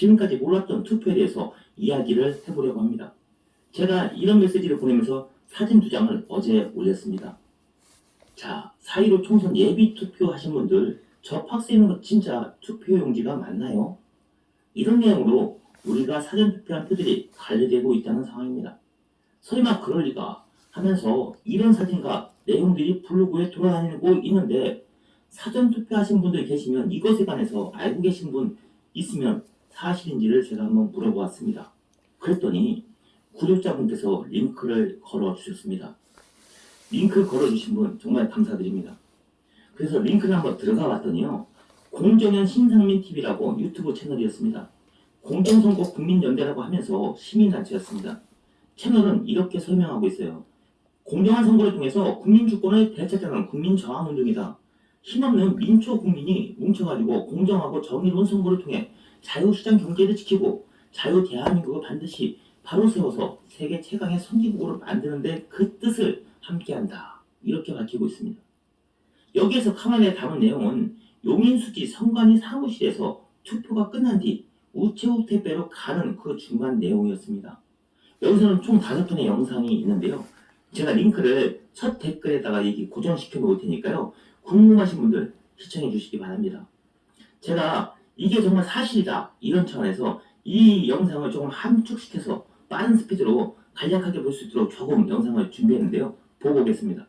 지금까지 몰랐던 투표에 대해서 이야기를 해보려고 합니다. 제가 이런 메시지를 보내면서 사진 2장을 어제 올렸습니다. 자, 4.15 총선 예비 투표하신 분들, 저 박스에 있는 거 진짜 투표용지가 맞나요? 이런 내용으로 우리가 사전투표한 표들이 관리되고 있다는 상황입니다. 설마 그럴 리가 하면서 이런 사진과 내용들이 블로그에 돌아다니고 있는데, 사전투표하신 분들 계시면 이것에 관해서 알고 계신 분 있으면 사실인지를 제가 한번 물어보았습니다. 그랬더니 구독자분께서 링크를 걸어주셨습니다. 링크 걸어주신 분 정말 감사드립니다. 그래서 링크를 한번 들어가 봤더니요, 공정현 신상민TV라고 유튜브 채널이었습니다. 공정선거 국민연대라고 하면서 시민단체였습니다. 채널은 이렇게 설명하고 있어요. 공정한 선거를 통해서 국민주권을 되찾자는 국민저항운동이다. 힘없는 민초 국민이 뭉쳐가지고 공정하고 정의로운 선거를 통해 자유시장 경제를 지키고 자유 대한민국을 반드시 바로 세워서 세계 최강의 선진국으로 만드는데 그 뜻을 함께한다. 이렇게 밝히고 있습니다. 여기에서 카메라에 담은 내용은 용인수지 선관위 사무실에서 투표가 끝난 뒤 우체국 택배로 가는 그 중간 내용이었습니다. 여기서는 총 5편의 영상이 있는데요. 제가 링크를 첫 댓글에다가 여기 고정시켜 놓을 테니까요. 궁금하신 분들 시청해 주시기 바랍니다. 제가 이게 정말 사실이다 이런 차원에서 이 영상을 조금 함축시켜서 빠른 스피드로 간략하게 볼 수 있도록 조금 영상을 준비했는데요. 보고 오겠습니다.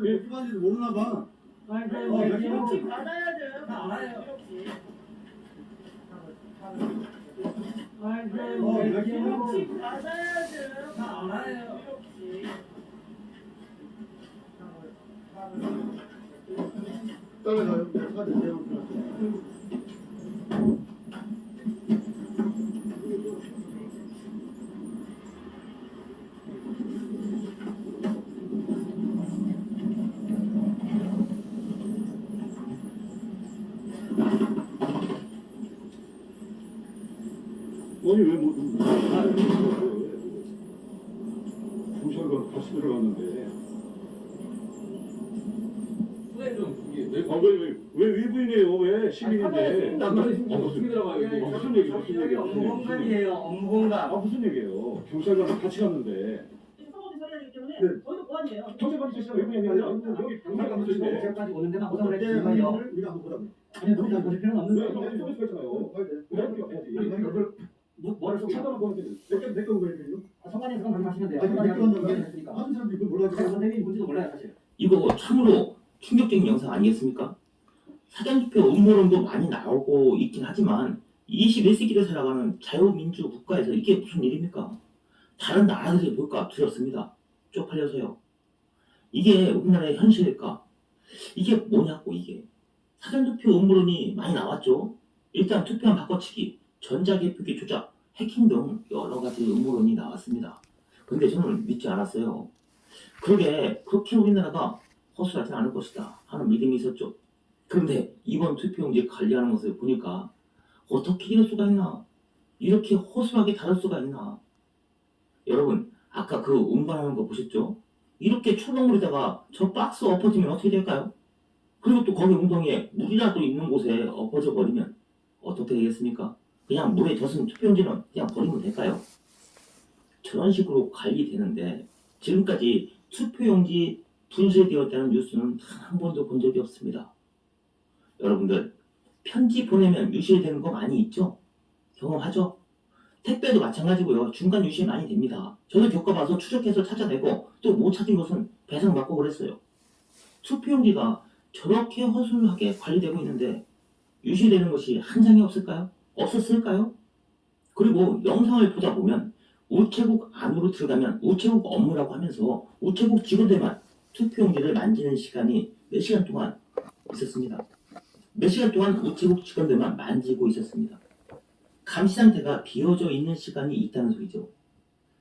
왜 후반지도 모르나 봐. 혹시 받아야죠. 알아요. 혹시 받아야죠. 다 알아요. 따라가요. 카드 세우고. 아니 왜 뭐? 경찰관 다시 들어갔는데. 왜 외부인이에요? 왜 시민인데? 어떻게 들어가요? 무슨 얘기? 무슨 얘기? 업무공간이에요. 업무공간. 무슨 얘기예요? 경찰관 같이 갔는데. 서울대 처리하기 때문에 네. 저희도 상관이에요. 경찰관이 쓰시나 외부인이 아니라 여기 경찰관이 쓰시네. 제까지 오는 데만 보상을 해주는 거예요. 우리가 한번 보자고요. 아니 너무 잘 보실 필요는 왜? 없는데 경찰이 쓰고 있잖아요. 왜 우리가 해야지? 뭐를 속 차단을 보는데 내건 거예요. 성관에서 말씀하시면 돼요. 아니, 성관이 그건 의견을 했으니까. 하는 사람도 이걸 몰라요. 제가 선생님이 뭔지도 몰라요 사실. 이거 참으로 충격적인 영상 아니겠습니까? 사전투표 음모론도 많이 나오고 있긴 하지만 21세기를 살아가는 자유민주 국가에서 이게 무슨 일입니까? 다른 나라들이 볼까 두렵습니다. 쪽팔려서요. 이게 우리나라의 현실일까? 이게 뭐냐고 이게. 사전투표 음모론이 많이 나왔죠. 일단 투표함 바꿔치기, 전자개표기 조작, 해킹 등 여러 가지 음모론이 나왔습니다. 근데 저는 믿지 않았어요. 그렇게 우리나라가 허술하지 않을 것이다 하는 믿음이 있었죠. 그런데 이번 투표용지 관리하는 것을 보니까 어떻게 이럴 수가 있나? 이렇게 허술하게 다룰 수가 있나? 여러분 아까 그 운반하는 거 보셨죠? 이렇게 초록물에다가 저 박스 엎어지면 어떻게 될까요? 그리고 또 거기 웅덩이에 물이라도 있는 곳에 엎어져 버리면 어떻게 되겠습니까? 그냥 물에 젖은 투표용지는 그냥 버리면 될까요? 저런 식으로 관리되는데 지금까지 투표용지 분실되었다는 뉴스는 단 한 번도 본 적이 없습니다. 여러분들 편지 보내면 유실되는 거 많이 있죠? 경험하죠? 택배도 마찬가지고요. 중간 유실 많이 됩니다. 저도 겪어봐서 추적해서 찾아내고 또 못 찾은 것은 배상받고 그랬어요. 투표용지가 저렇게 허술하게 관리되고 있는데 유실되는 것이 한 장이 없을까요? 없었을까요? 그리고 영상을 보다 보면 우체국 안으로 들어가면 우체국 업무라고 하면서 우체국 직원들만 투표용지를 만지는 시간이 몇 시간 동안 있었습니다. 몇 시간 동안 우체국 직원들만 만지고 있었습니다. 감시 상태가 비어져 있는 시간이 있다는 소리죠.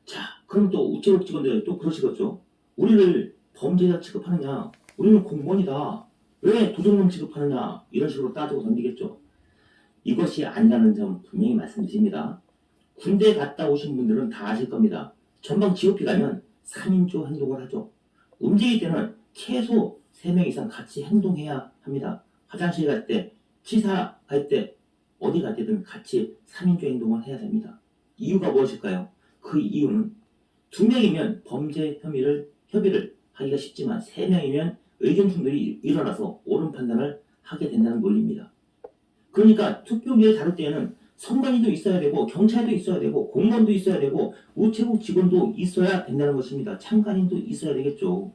자, 그럼 또 우체국 직원들 또 그러시겠죠? 우리를 범죄자 취급하느냐? 우리는 공무원이다. 왜 도둑놈 취급하느냐? 이런 식으로 따지고 던지겠죠. 이것이 아니라는 점 분명히 말씀드립니다. 군대 갔다 오신 분들은 다 아실 겁니다. 전방 GOP 가면 3인조 행동을 하죠. 움직일 때는 최소 3명 이상 같이 행동해야 합니다. 화장실 갈 때, 치사 갈 때, 어디 갈 때든 같이 3인조 행동을 해야 됩니다. 이유가 무엇일까요? 그 이유는 2명이면 범죄 협의를 하기가 쉽지만 3명이면 의견 충돌이 일어나서 옳은 판단을 하게 된다는 논리입니다. 그러니까 투표용지를 다룰 때에는 선관위도 있어야 되고 경찰도 있어야 되고 공무원도 있어야 되고 우체국 직원도 있어야 된다는 것입니다. 참관인도 있어야 되겠죠.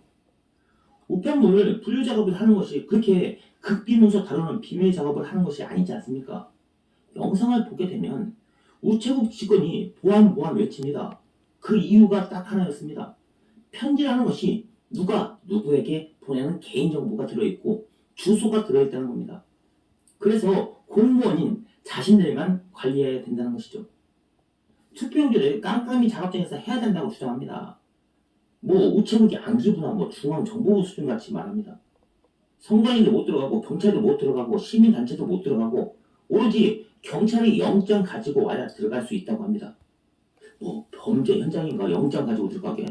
우편물을 분류 작업을 하는 것이 그렇게 극비문서 다루는 비밀 작업을 하는 것이 아니지 않습니까? 영상을 보게 되면 우체국 직원이 보안 외칩니다. 그 이유가 딱 하나였습니다. 편지라는 것이 누가 누구에게 보내는 개인정보가 들어있고 주소가 들어있다는 겁니다. 그래서 공무원인 자신들만 관리해야 된다는 것이죠. 투표용지를 깜깜이 작업장에서 해야 된다고 주장합니다. 우체국이 안기부나 중앙정보부 수준 같이 말합니다. 선관위도 못 들어가고 경찰도 못 들어가고 시민단체도 못 들어가고 오로지 경찰이 영장 가지고 와야 들어갈 수 있다고 합니다. 범죄 현장인가 영장 가지고 들어가게.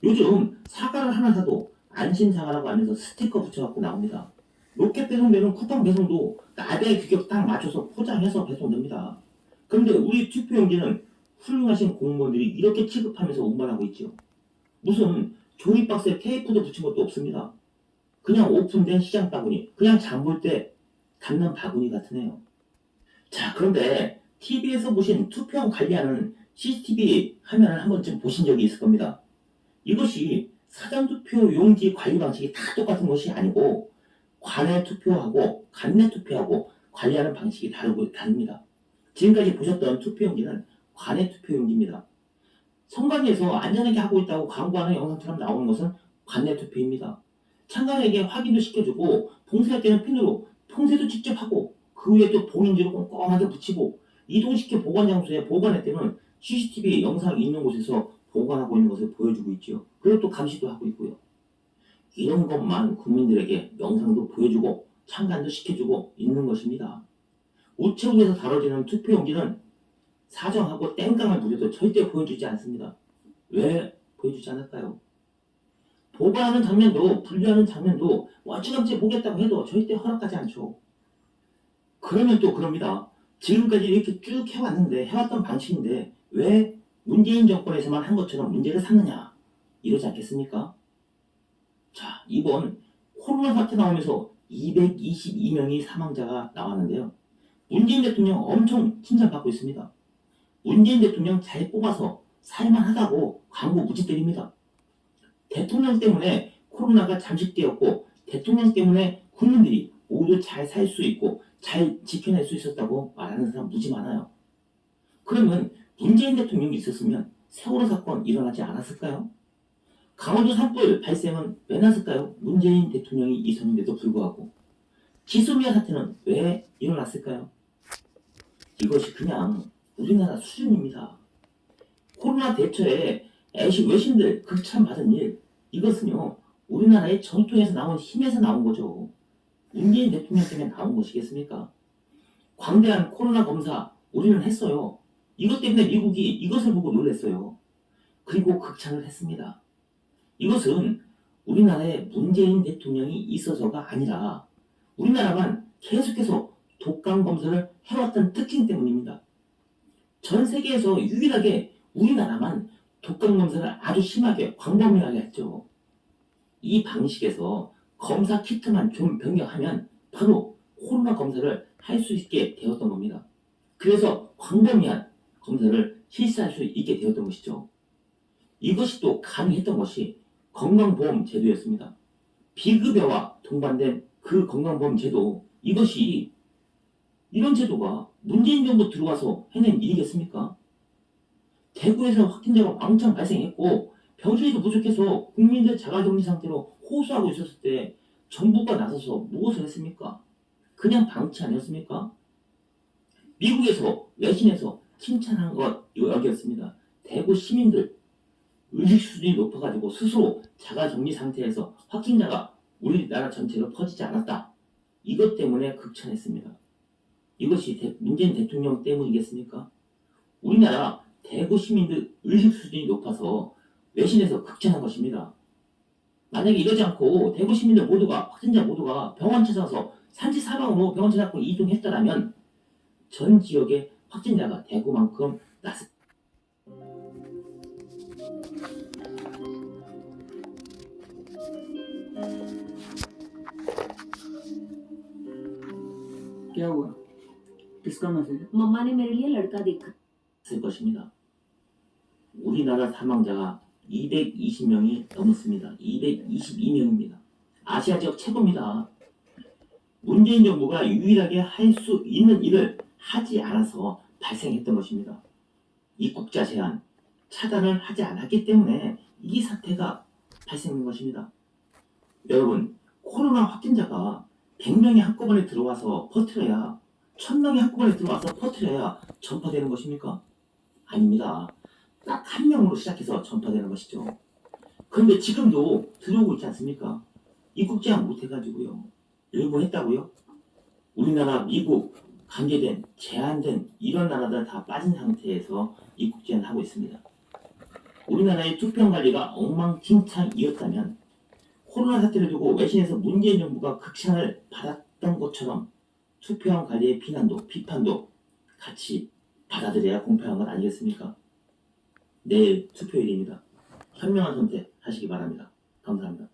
요즘 사과를 하나 사도 안심사과라고 하면서 스티커 붙여갖고 나옵니다. 로켓 배송되는 쿠팡 배송도 나라의 규격 딱 맞춰서 포장해서 배송됩니다. 그런데 우리 투표용지는 훌륭하신 공무원들이 이렇게 취급하면서 운반하고 있죠. 무슨 종이박스에 테이프도 붙인 것도 없습니다. 그냥 오픈된 시장 바구니, 그냥 장 볼 때 담는 바구니 같으네요. 자, 그런데 TV에서 보신 투표함 관리하는 CCTV 화면을 한 번쯤 보신 적이 있을 겁니다. 이것이 사전투표 용지 관리 방식이 다 똑같은 것이 아니고 관내 투표하고 간내 투표하고 관리하는 방식이 다릅니다. 지금까지 보셨던 투표용지는 관내 투표용지입니다. 선관위에서 안전하게 하고 있다고 광고하는 영상처럼 나오는 것은 관내 투표입니다. 참가자에게 확인도 시켜주고 봉쇄할 때는 핀으로 봉쇄도 직접 하고 그 후에 또 봉인지로 꼼꼼하게 붙이고 이동시켜 보관 장소에 보관할 때는 CCTV 영상이 있는 곳에서 보관하고 있는 것을 보여주고 있죠. 그리고 또 감시도 하고 있고요. 이런 것만 국민들에게 영상도 보여주고 참관도 시켜주고 있는 것입니다. 우체국에서 다뤄지는 투표용지는 사정하고 땡깡을 부려도 절대 보여주지 않습니다. 왜 보여주지 않을까요? 보관하는 장면도 분류하는 장면도 어찌감치 보겠다고 해도 절대 허락하지 않죠. 그러면 또 그럽니다. 지금까지 이렇게 쭉 해왔던 방식인데 왜 문재인 정권에서만 한 것처럼 문제를 삼느냐 이러지 않겠습니까? 자, 이번 코로나 사태 나오면서 222명의 사망자가 나왔는데요. 문재인 대통령 엄청 칭찬받고 있습니다. 문재인 대통령 잘 뽑아서 살만 하다고 광고 무지 때립니다. 대통령 때문에 코로나가 잠식되었고 대통령 때문에 국민들이 모두 잘 살 수 있고 잘 지켜낼 수 있었다고 말하는 사람 무지 많아요. 그러면 문재인 대통령이 있었으면 세월호 사건 일어나지 않았을까요? 강원도 산불 발생은 왜 났을까요? 문재인 대통령이 있었는데도 불구하고 지소미아 사태는 왜 일어났을까요? 이것이 그냥 우리나라 수준입니다. 코로나 대처에 외신들 극찬받은 일, 이것은요 우리나라의 전통에서 나온 힘에서 나온 거죠. 문재인 대통령 때문에 나온 것이겠습니까? 광대한 코로나 검사 우리는 했어요. 이것 때문에 미국이 이것을 보고 놀랐어요. 그리고 극찬을 했습니다. 이것은 우리나라에 문재인 대통령이 있어서가 아니라 우리나라만 계속해서 독감 검사를 해왔던 특징 때문입니다. 전 세계에서 유일하게 우리나라만 독감 검사를 아주 심하게 광범위하게 했죠. 이 방식에서 검사 키트만 좀 변경하면 바로 코로나 검사를 할 수 있게 되었던 겁니다. 그래서 광범위한 검사를 실시할 수 있게 되었던 것이죠. 이것이 또 가능했던 것이 건강보험 제도였습니다. 비급여와 동반된 그 건강보험 제도, 이것이 이런 제도가 문재인 정부 들어와서 해낸 일이겠습니까? 대구에서 확진자가 왕창 발생했고 병실도 부족해서 국민들 자가격리 상태로 호소하고 있었을 때 정부가 나서서 무엇을 했습니까? 그냥 방치 아니었습니까? 미국에서 외신에서 칭찬한 것 이거 여기였습니다. 대구 시민들 의식 수준이 높아가지고 스스로 자가격리 상태에서 확진자가 우리나라 전체로 퍼지지 않았다. 이것 때문에 극찬했습니다. 이것이 문재인 대통령 때문이겠습니까? 우리나라 대구 시민들 의식 수준이 높아서 외신에서 극찬한 것입니다. 만약에 이러지 않고 대구 시민들 모두가 확진자 모두가 병원 찾아서 산지 사방으로 병원 찾아서 이동했더라면 전 지역의 확진자가 대구만큼 났을 क्या हुआ? किसका मैसेज है? मम्मा ने मेरे लिए लड़का देखा। 것입니다. 우리나라 사망자가 220명이 넘었습니다. 222명입니다. 아시아 지역 최고입니다. 문재인 정부가 유일하게 할 수 있는 일을 하지 않아서 발생했던 것입니다. 입국자 제한, 차단을 하지 않았기 때문에 이 사태가 발생한 것입니다. 여러분, 코로나 확진자가 100명이 한꺼번에 들어와서 퍼뜨려야 1000명이 한꺼번에 들어와서 퍼뜨려야 전파되는 것입니까? 아닙니다. 딱 한 명으로 시작해서 전파되는 것이죠. 그런데 지금도 들어오고 있지 않습니까? 입국 제한 못해가지고요. 일부 했다고요? 우리나라, 미국, 관계된, 제한된 이런 나라들 다 빠진 상태에서 입국 제한하고 있습니다. 우리나라의 투표권 관리가 엉망진창이었다면 코로나 사태를 두고 외신에서 문재인 정부가 극찬을 받았던 것처럼 투표권 관리의 비판도 같이 받아들여야 공평한 건 아니겠습니까? 내일 투표일입니다. 현명한 선택 하시기 바랍니다. 감사합니다.